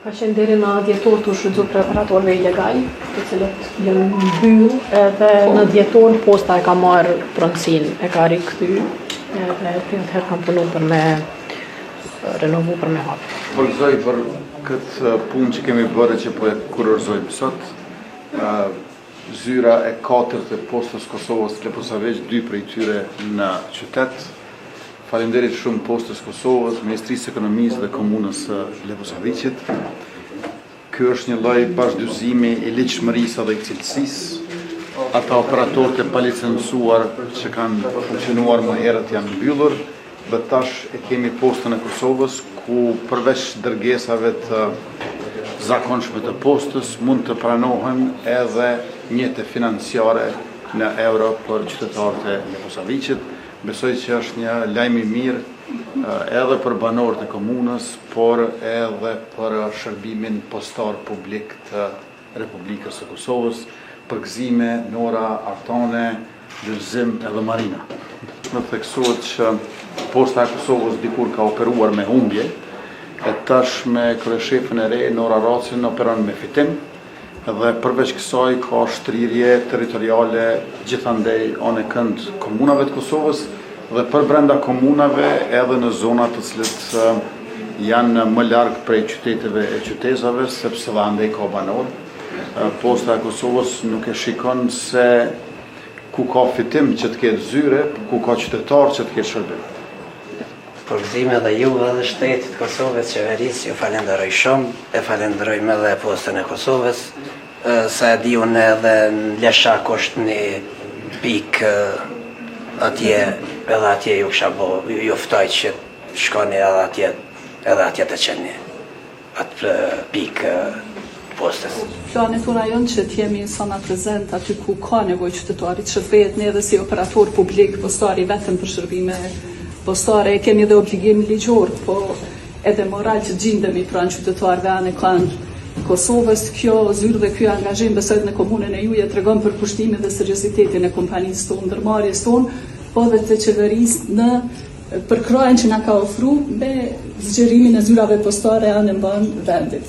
Ka qenë deri në dhjetor të shfrytzu preparatorëve ilegal, të cilët janë mbyll, edhe në dhjetor posta e ka marrë pronësinë, e ka rikthy, edhe atëherë kam punu për me renovu për me hapë. Përgëzoj për këtë punë që kemi bërë që po e kurorëzojmë sot. Zyra e 4 të postës Kosovës Leposavić, 2 prej tyre në qytet. Faleminderit shumë postës Kosovës, Ministrisë Ekonomisë dhe Komunës Leposavićit. Ky është një lloj bashkëdyzimi i ligjshmërisë dhe i cilësisë. Ata operatorët e palicencuar që kanë funksionuar më herët janë mbyllur, dhe tash e kemi postën e Kosovës ku përveç dërgesave të zakonshme të postës mund të pranohen edhe njëte financiare në euro për qytetarët e Leposavićit. Besoj që është një lajm i mirë edhe për banorët e komunës, por edhe për shërbimin postar publik të Republikës së Kosovës, përgëzime, Nora, Artane, Lulzim edhe Marina. Më theksohet që posta e Kosovës dikur ka operuar me humbje, e tash me kryeshefën e re, Nora Racin, operon me fitim, dhe përveç kësaj ka shtrirje territoriale gjithandej anë kënd komunave të Kosovës dhe për brenda komunave edhe në zonat të cilët janë më larg prej qyteteve e qytetave, sepse dhe andej ka banor. Posta e Kosovës nuk e shikon se ku ka fitim që të ketë zyre, ku ka qytetar që të ketë shërbim. Përgëzime dhe juve dhe shtetit Kosovës, qeverisë, ju falenderoj shumë, e falenderojmë edhe postën e Kosovës, sa e di unë edhe në Leshak është një pikë atje, edhe atje ju kësha bo, ju ftoj që shkoni edhe atje të qeni, atë pikë postës. Planet unë ajon që t'jemi në sana prezent aty ku ka nevoj qytetarit, shërbehet ne edhe si operator publik, postari vetëm për shërbime postare, kemi edhe obligim ligjor, po edhe moral që gjindemi pranë qytetarëve anë kanë Kosovës. Kjo zyrë dhe kjo angazhim besoj në komunën e juaj tregon për kushtimin dhe seriozitetin e kompanisë tonë, ndërmarrjes tonë, po dhe të qeverisë në përkrajen që na ka ofruar me zgjerimin e zyrave postare anë mban vendit.